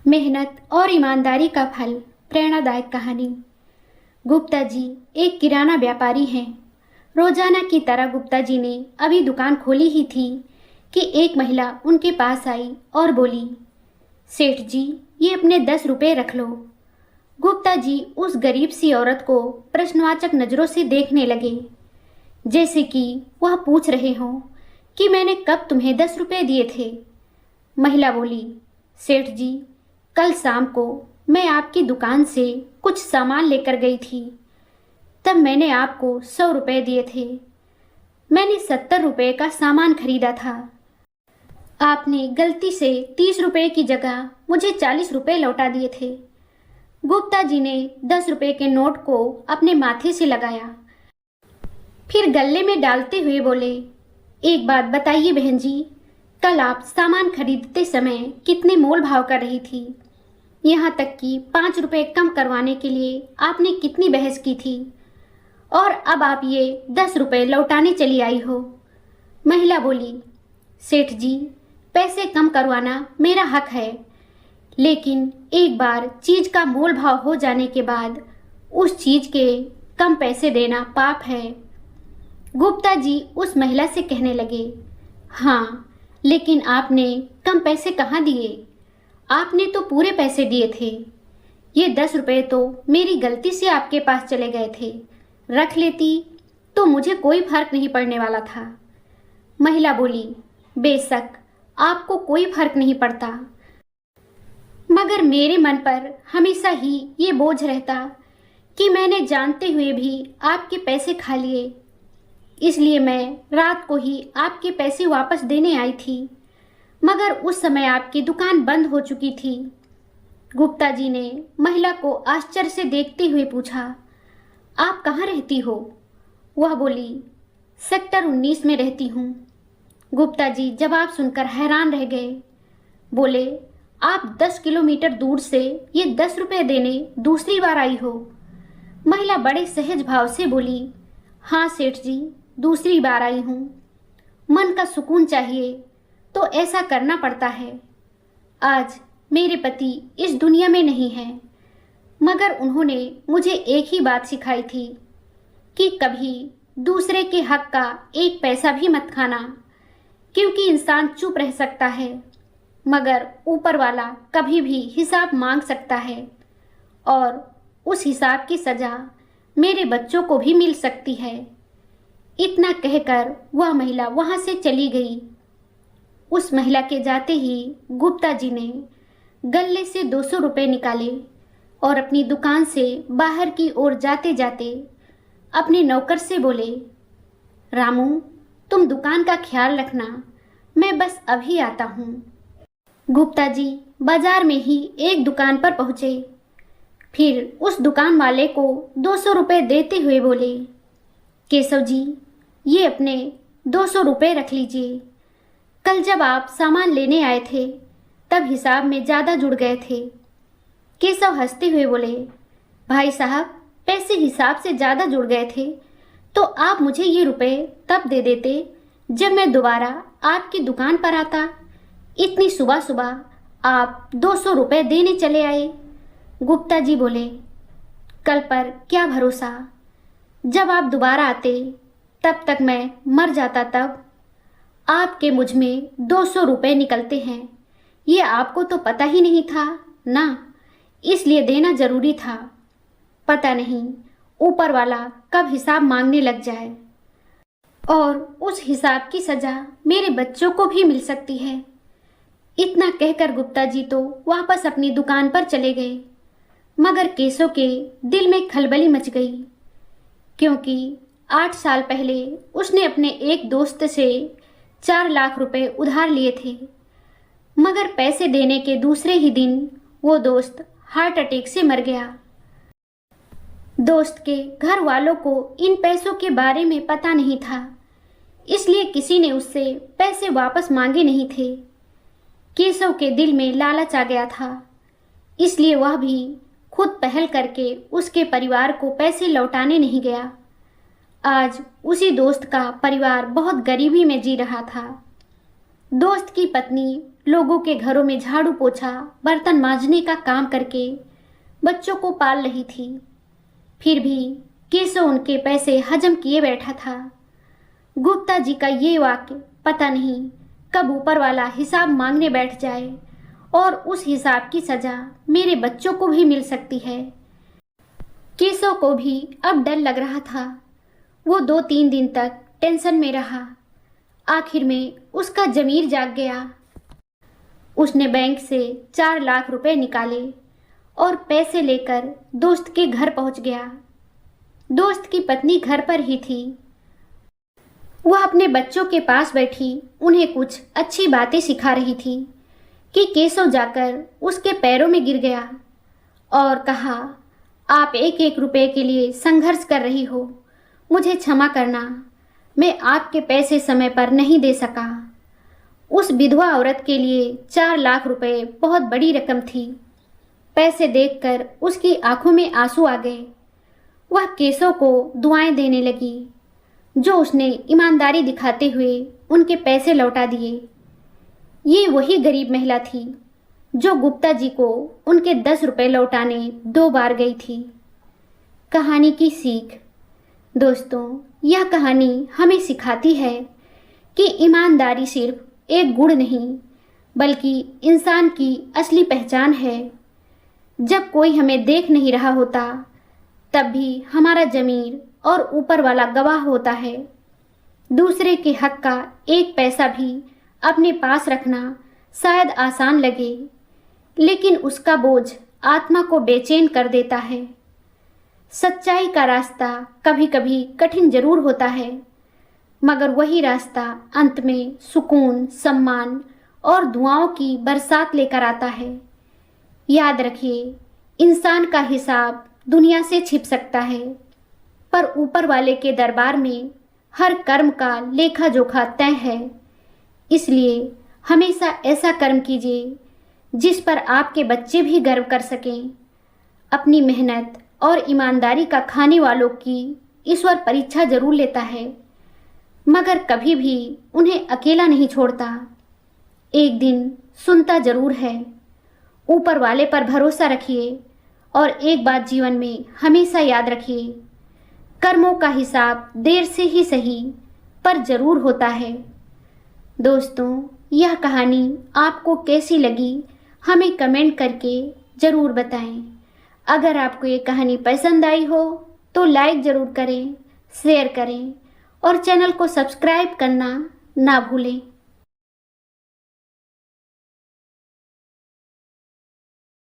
मेहनत और ईमानदारी का फल। प्रेरणादायक कहानी। गुप्ता जी एक किराना व्यापारी हैं। रोजाना की तरह गुप्ता जी ने अभी दुकान खोली ही थी कि एक महिला उनके पास आई और बोली, सेठ जी, ये अपने 10 रुपए रख लो। गुप्ता जी उस गरीब सी औरत को प्रश्नवाचक नजरों से देखने लगे, जैसे कि वह पूछ रहे हों कि मैंने कब तुम्हें 10 रुपए दिए थे। महिला बोली, सेठ जी, कल शाम को मैं आपकी दुकान से कुछ सामान लेकर गई थी, तब मैंने आपको 100 रुपए दिए थे। मैंने 70 रुपए का सामान खरीदा था। आपने गलती से 30 रुपए की जगह मुझे 40 रुपए लौटा दिए थे। गुप्ता जी ने 10 रुपए के नोट को अपने माथे से लगाया, फिर गले में डालते हुए बोले, एक बात बताइए बहन जी, कल आप सामान खरीदते समय कितने मोल भाव कर रही थी? यहाँ तक कि 5 रुपए कम करवाने के लिए आपने कितनी बहस की थी, और अब आप ये 10 रुपए लौटाने चली आई हो। महिला बोली, सेठ जी, पैसे कम करवाना मेरा हक है, लेकिन एक बार चीज का मोल भाव हो जाने के बाद उस चीज के कम पैसे देना पाप है। गुप्ता जी उस महिला से कहने लगे, हाँ, लेकिन आपने कम पैसे कहाँ दिए? आपने तो पूरे पैसे दिए थे। ये 10 रुपए तो मेरी गलती से आपके पास चले गए थे, रख लेती तो मुझे कोई फर्क नहीं पड़ने वाला था। महिला बोली, बेशक आपको कोई फर्क नहीं पड़ता, मगर मेरे मन पर हमेशा ही ये बोझ रहता कि मैंने जानते हुए भी आपके पैसे खा लिए, इसलिए मैं रात को ही आपके पैसे वापस देने आई थी, मगर उस समय आपकी दुकान बंद हो चुकी थी। गुप्ता जी ने महिला को आश्चर्य से देखते हुए पूछा, आप कहाँ रहती हो? वह बोली, सेक्टर 19 में रहती हूँ। गुप्ता जी जवाब सुनकर हैरान रह गए। बोले, आप 10 किलोमीटर दूर से ये 10 रुपए देने दूसरी बार आई हो? महिला बड़े सहज भाव से बोली, हाँ सेठ जी, दूसरी बार आई हूँ। मन का सुकून चाहिए तो ऐसा करना पड़ता है। आज मेरे पति इस दुनिया में नहीं हैं, मगर उन्होंने मुझे एक ही बात सिखाई थी कि कभी दूसरे के हक का एक पैसा भी मत खाना, क्योंकि इंसान चुप रह सकता है, मगर ऊपर वाला कभी भी हिसाब मांग सकता है, और उस हिसाब की सजा मेरे बच्चों को भी मिल सकती है। इतना कहकर वह महिला वहां से चली गई। उस महिला के जाते ही गुप्ता जी ने गले से 200 रुपए निकाले और अपनी दुकान से बाहर की ओर जाते जाते अपने नौकर से बोले, रामू, तुम दुकान का ख्याल रखना, मैं बस अभी आता हूँ। गुप्ता जी बाजार में ही एक दुकान पर पहुँचे, फिर उस दुकान वाले को 200 रुपए देते हुए बोले, केशव जी, ये अपने 200 रुपए रख लीजिए। कल जब आप सामान लेने आए थे तब हिसाब में ज़्यादा जुड़ गए थे। केशव हंसते हुए बोले, भाई साहब, पैसे हिसाब से ज़्यादा जुड़ गए थे तो आप मुझे ये रुपए तब दे देते जब मैं दोबारा आपकी दुकान पर आता। इतनी सुबह सुबह आप 200 रुपए देने चले आए। गुप्ता जी बोले, कल पर क्या भरोसा, जब आप दोबारा आते तब तक मैं मर जाता। तब आपके मुझ में 200 रुपए निकलते हैं, ये आपको तो पता ही नहीं था ना, इसलिए देना जरूरी था। पता नहीं ऊपर वाला कब हिसाब मांगने लग जाए और उस हिसाब की सजा मेरे बच्चों को भी मिल सकती है। इतना कहकर गुप्ता जी तो वापस अपनी दुकान पर चले गए, मगर केशव के दिल में खलबली मच गई, क्योंकि 8 साल पहले उसने अपने एक दोस्त से 4 लाख रुपए उधार लिए थे, मगर पैसे देने के दूसरे ही दिन वो दोस्त हार्ट अटैक से मर गया। दोस्त के घर वालों को इन पैसों के बारे में पता नहीं था, इसलिए किसी ने उससे पैसे वापस मांगे नहीं थे। केशव के दिल में लालच आ गया था, इसलिए वह भी खुद पहल करके उसके परिवार को पैसे लौटाने नहीं गया। आज उसी दोस्त का परिवार बहुत गरीबी में जी रहा था। दोस्त की पत्नी लोगों के घरों में झाड़ू पोछा बर्तन मांजने का काम करके बच्चों को पाल रही थी। फिर भी केशव उनके पैसे हजम किए बैठा था। गुप्ता जी का ये वाक्य पता नहीं कब ऊपर वाला हिसाब मांगने बैठ जाए और उस हिसाब की सजा मेरे बच्चों को भी मिल सकती है। केशव को भी अब डर लग रहा था। वो 2-3 दिन तक टेंशन में रहा। आखिर में उसका ज़मीर जाग गया। उसने बैंक से 4 लाख रुपए निकाले और पैसे लेकर दोस्त के घर पहुंच गया। दोस्त की पत्नी घर पर ही थी। वह अपने बच्चों के पास बैठी उन्हें कुछ अच्छी बातें सिखा रही थी कि केशव जाकर उसके पैरों में गिर गया और कहा, आप 1-1 रुपए के लिए संघर्ष कर रही हो, मुझे क्षमा करना, मैं आपके पैसे समय पर नहीं दे सका। उस विधवा औरत के लिए 4 लाख रुपए बहुत बड़ी रकम थी। पैसे देखकर उसकी आंखों में आंसू आ गए। वह केशव को दुआएं देने लगी, जो उसने ईमानदारी दिखाते हुए उनके पैसे लौटा दिए। ये वही गरीब महिला थी जो गुप्ता जी को उनके 10 रुपए लौटाने 2 बार गई थी। कहानी की सीख। दोस्तों, यह कहानी हमें सिखाती है कि ईमानदारी सिर्फ एक गुण नहीं बल्कि इंसान की असली पहचान है। जब कोई हमें देख नहीं रहा होता तब भी हमारा ज़मीर और ऊपर वाला गवाह होता है। दूसरे के हक का 1 पैसा भी अपने पास रखना शायद आसान लगे, लेकिन उसका बोझ आत्मा को बेचैन कर देता है। सच्चाई का रास्ता कभी कभी कठिन जरूर होता है, मगर वही रास्ता अंत में सुकून, सम्मान और दुआओं की बरसात लेकर आता है। याद रखिए, इंसान का हिसाब दुनिया से छिप सकता है, पर ऊपर वाले के दरबार में हर कर्म का लेखा जोखा तय है। इसलिए हमेशा ऐसा कर्म कीजिए जिस पर आपके बच्चे भी गर्व कर सकें। अपनी मेहनत और ईमानदारी का खाने वालों की ईश्वर परीक्षा जरूर लेता है, मगर कभी भी उन्हें अकेला नहीं छोड़ता। एक दिन सुनता जरूर है। ऊपर वाले पर भरोसा रखिए और एक बात जीवन में हमेशा याद रखिए, कर्मों का हिसाब देर से ही सही पर जरूर होता है। दोस्तों, यह कहानी आपको कैसी लगी हमें कमेंट करके ज़रूर बताएं। अगर आपको ये कहानी पसंद आई हो तो लाइक ज़रूर करें, शेयर करें और चैनल को सब्सक्राइब करना ना भूलें।